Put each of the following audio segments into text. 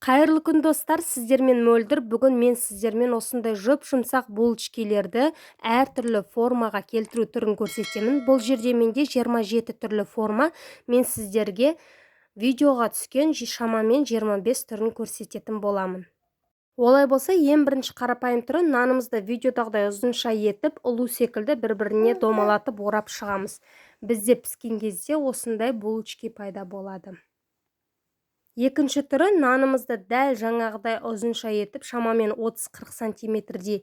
Қайырлы күн достар, сіздермен мөлдір. Бүгін мен сіздермен осындай жұп-жұмсақ булочкилерді әртүрлі формаға келтіру түрін көрсетемін. Бұл жерде менде 27 түрлі форма. Мен сіздерге видеоға түскен шамамен 25 түрін көрсететін боламын. Олай болса, ең бірінші қарапайым түрі нанымызды видеодағыдай ұзынша етіп, ұлу секілді бір-біріне домалатып орап шығамыз. Бізде піскен кезде осындай булочки пайда болады. Екінші түрі нанымызды дәл жаңағыдай ұзынша етіп, шамамен 30-40 сантиметрдей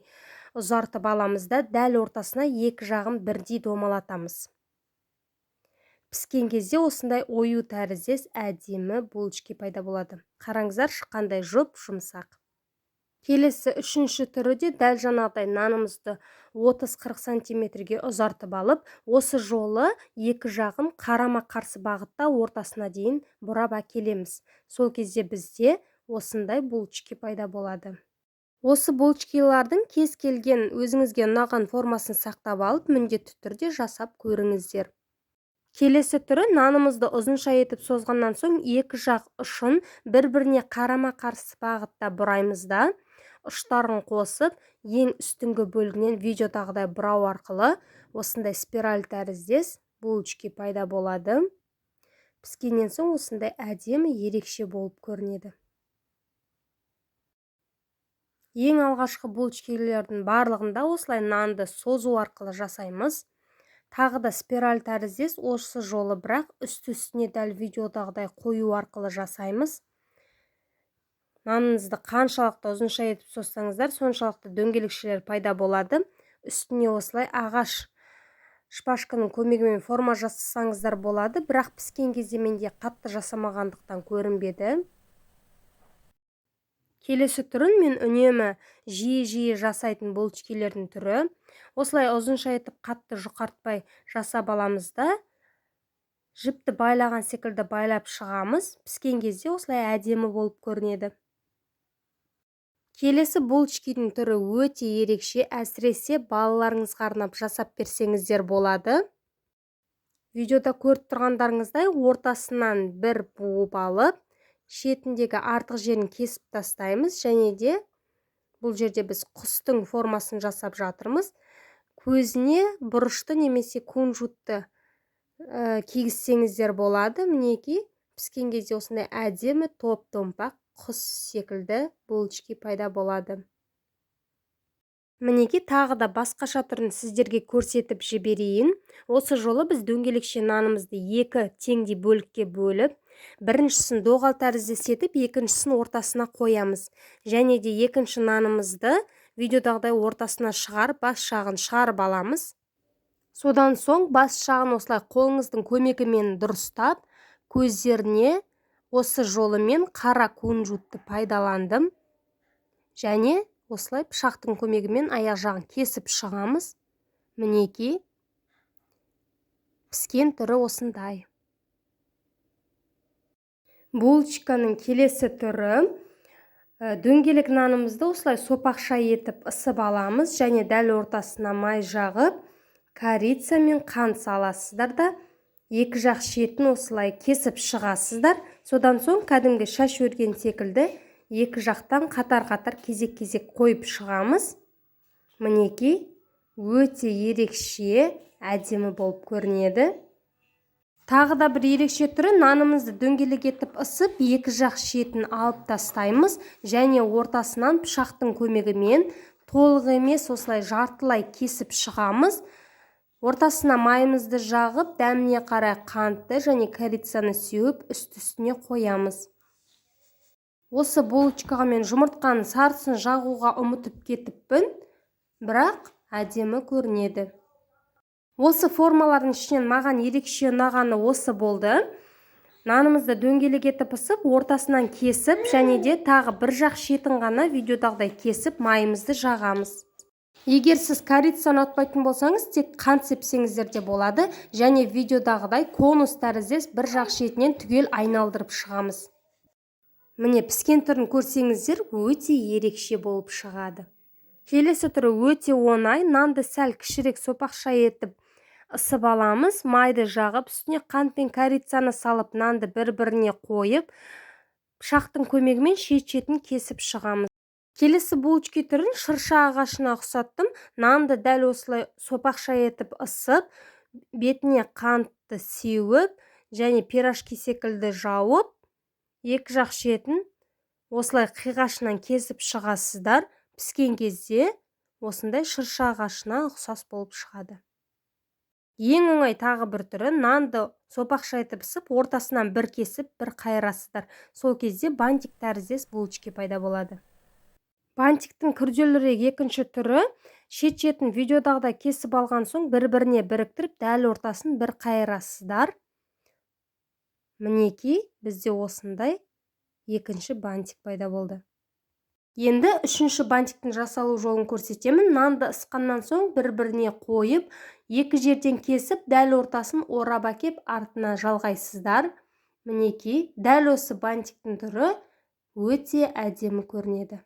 ұзартып аламыз да, дәл ортасына екі жағын бірдей домалатамыз. Піскен кезде осындай ою тәріздес әдемі булочки пайда болады. Қараңыздар, шыққандай жұп-жұмсақ. Келесі үшінші түрі де дәл жаңағыдай нанымызды 30-40 сантиметрге ұзартып алып, осы жолы екі жағын қарама-қарсы бағытта ортасына дейін бұрап әкелеміз. Сол кезде бізде осындай булочки пайда болады. Осы булочкилардың кез келген өзіңізге ұнаған формасын сақтап алып, міндетті түрде жасап көріңіздер. Келесі түрі нанымызды ұзынша етіп созғаннан соң екі жақ ұшын бір-біріне қарама-қарсы бағытта бұраймыз да, ұштарын қосып, ең үстіңгі бөлігінен видеодағыдай бұрау арқылы осындай спираль тәріздес булочки пайда болады. Піскеннен соң осындай әдемі ерекше болып көрінеді. Ең алғашқы булочкилердің барлығында осылай нанды созу арқылы жасаймыз. Тағы да спираль тәріздес осы жолы, бірақ үсті-үстіне дәл видеодағыдай қою арқылы жасаймыз. Наныңызды қаншалықты ұзынша етіп созсаңыздар, соншалықты дөңгелекшелер пайда болады. Үстіне осылай ағаш шпажканың көмегімен форма жасасаңыздар болады, бірақ піскен кезде менде қатты жасамағандықтан көрінбеді. Келесі түрін мен үнемі жиі жасайтын булочкилердің түрі. Осылай ұзынша етіп қатты жұқартпай жасап аламыз да, жіпті байлаған секілді байлап шығамыз. Піскен кезде осылай әдемі болып көрінеді. Келесі булочкидің түрі өте ерекше, әсіресе балаларыңызға арнап жасап берсеңіздер болады. Видеода көріп тұрғандарыңыздай ортасынан бір буып алып, шетіндегі артық жерін кесіп тастаймыз, және де бұл жерде біз құстың формасын жасап жатырмыз. Көзіне бұрышты немесе кунжутты кигізсеңіздер болады. Мінекей, піскен кезде осындай әдемі топ-томпақ құс секілді булочки пайда болады. Мінекей, тағы да басқаша түрін сіздерге көрсетіп жіберейін. Осы жолы біз дөңгелекше нанымызды екі теңдей бөлікке бөліп, біріншісін доғал тәріздес етіп, екіншісін ортасына қоямыз. Және де екінші нанымызды видеодағыдай ортасына шығарып, бас жағын шығарып аламыз. Содан соң бас жағын осылай қолыңыздың көмегімен дұрыстап, көздеріне осы жолымен қара кунжутты пайдаландым. Және осылай пышақтың көмегімен аяқ жағын кесіп шығамыз. Мінекей, піскен түрі осындай. Булочканың келесі түрі дөңгелек нанымызды осылай сопақша етіп ысып аламыз, және дәл ортасына май жағып, корица мен қант саласыздар да, екі жақ шетін осылай кесіп шығасыздар. Содан соң кәдімгі шаш өрген секілді екі жақтан қатар-қатар кезек-кезек қойып шығамыз. Мінекей, өте ерекше, әдемі болып көрінеді. Тағы да бір ерекше түрі нанымызды дөңгелек етіп ысып, екі жақ шетін алып тастаймыз, және ортасынан пышақтың көмегімен толық емес осылай жартылай кесіп шығамыз. Ортасына майымызды жағып, дәміне қарай қантты және корицаны сеуіп, үсті-үстіне қоямыз. Осы булочкаға мен жұмыртқаның сарысын жағуға ұмытып кетіппін, бірақ әдемі көрінеді. Осы формалардың ішінен маған ерекше ұнағаны осы болды. Нанымызды дөңгелек етіп ысып, ортасынан кесіп, және де тағы бір жақ шетін ғана видеодағыдай кесіп, майымызды жағамыз. Егер сіз корицаны ұнатпайтын болсаңыз, тек қант сепсеңіздер де болады, және видеодағыдай конус тәріздес бір жақ шетінен түгел айналдырып шығамыз. Міне, піскен түрін көрсеңіздер, өте ерекше болып шығады. Келесі түрі өте оңай. Нанды сәл кішірек сопақша етіп ысып аламыз, майды жағып, үстіне қант пен корицаны салып, нанды бір-біріне қойып, пышақтың көмегімен шет-шетін кесіп шығамыз. Келесі булочки түрін шырша ағашына ұқсаттым. Нанды дәл осылай сопақша етіп ысып, бетіне қантты сеуіп, және пирожки секілді жауып, екі жақ шетін осылай қиғашынан кесіп шығасыздар. Піскен кезде осындай шырша ағашына ұқсас болып шығады. Ең оңай тағы бір түрі, нанды сопақша етіп ысып, ортасынан бір кесіп, бір қайырасыздар. Сол кезде бантик тәріздес булочки пайда болады. Бантиктің күрделірек екінші түрі, шет-шетін видеодағыдай кесіп алған соң бір-біріне біріктіріп, дәл ортасын бір қайырасыздар. Мінекей, бізде осындай екінші бантик пайда болды. Енді үшінші бантиктің жасалу жолын көрсетемін. Нанды ысқаннан соң бір-біріне қойып, екі жерден кесіп, дәл ортасын орап әкеп, артына жалғайсыздар. Мінекей, дәл осы бантиктің түрі өте әдемі көрінеді.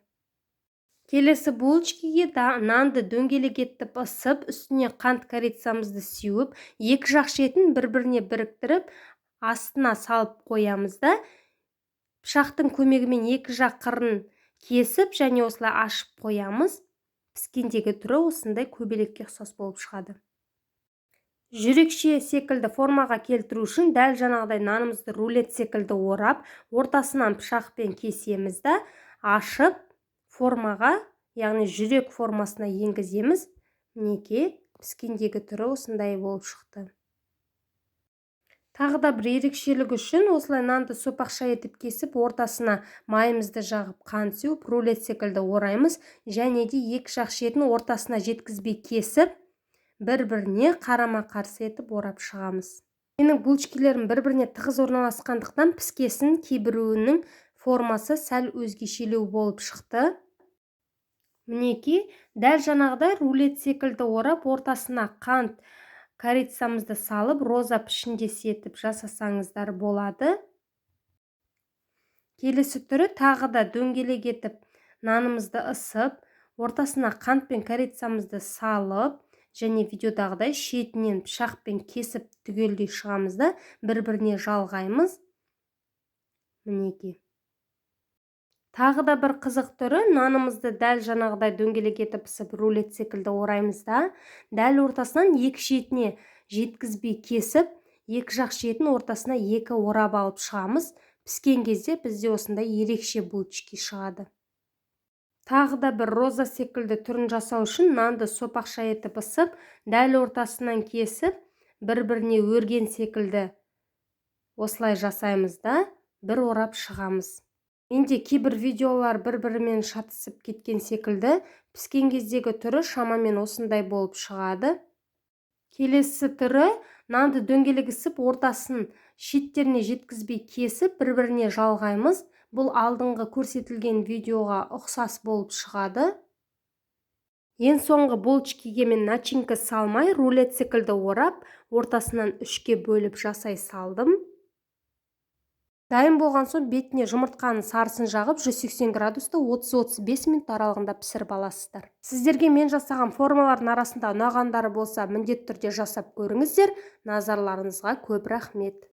Келесі булочкиге нанды дөңгелек етіп ысып, үстіне қант корицамызды сеуіп, екі жақ шетін бір-біріне біріктіріп, астына салып қоямыз да, пышақтың көмегімен екі жақ қырын кесіп, және осылай ашып қоямыз. Піскендегі түрі осындай көбелекке ұқсас болып шығады. Жүрекше секілді формаға келтіру үшін дәл жаңағыдай нанымызды рулет секілді орап, ортасынан пышақпен кесеміз да, ашып формаға, яғни жүрек формасына енгіземіз. Мінекей, піскендегі түрі осындай болып шықты. Тағы да бір ерекшелік үшін осылай нанды сопақша етіп кесіп, ортасына майымызды жағып, қант сеуіп, рулет секілді ораймыз, және де екі жақ шетін ортасына жеткізбей кесіп, бір-біріне қарама-қарсы етіп орап шығамыз. Менің булочкилерім бір-біріне тығыз орналасқандықтан піскесін кейбіреуінің формасы сәл өзгешелеу болып шықты. Мінекей, дәл жаңағыдай рулет секілді орап, ортасына қант корицамызды салып, роза пішіндес етіп жасасаңыздар болады. Келесі түрі тағы да дөңгелек етіп нанымызды ысып, ортасына қант пен корицамызды салып, және видеодағыдай шетінен пышақпен кесіп түгелдей шығамыз да, бір-біріне жалғаймыз. Мінекей. Тағы да бір қызық түрі, нанымызды дәл жаңағыдай дөңгелек етіп ысып, рулет секілді ораймыз да, дәл ортасынан екі шетіне жеткізбей кесіп, екі жақ шетін ортасына екі орап алып шығамыз. Піскен кезде бізде осындай ерекше булочки шығады. Тағы да бір роза секілді түрін жасау үшін нанды сопақша етіп ысып, дәл ортасынан кесіп, бір-біріне өрген секілді осылай жасаймыз да, бір орап шығамыз. Менде кейбір видеолар бір-бірімен шатысып кеткен секілді, піскен кездегі түрі шамамен осындай болып шығады. Келесі түрі, нанды дөңгелек ісіп, ортасын шеттеріне жеткізбей кесіп, бір-біріне жалғаймыз. Бұл алдыңғы көрсетілген видеоға ұқсас болып шығады. Ең соңғы булочкиге мен начинка салмай, рулет секілді орап, ортасынан үшке бөліп жасай салдым. Дайын болған соң бетіне жұмыртқаның сарысын жағып, 180 градуста 30-35 минут аралығында пісіріп аласыздар. Сіздерге мен жасаған формалардың арасында ұнағандары болса, міндетті түрде жасап көріңіздер. Назарларыңызға көп рахмет.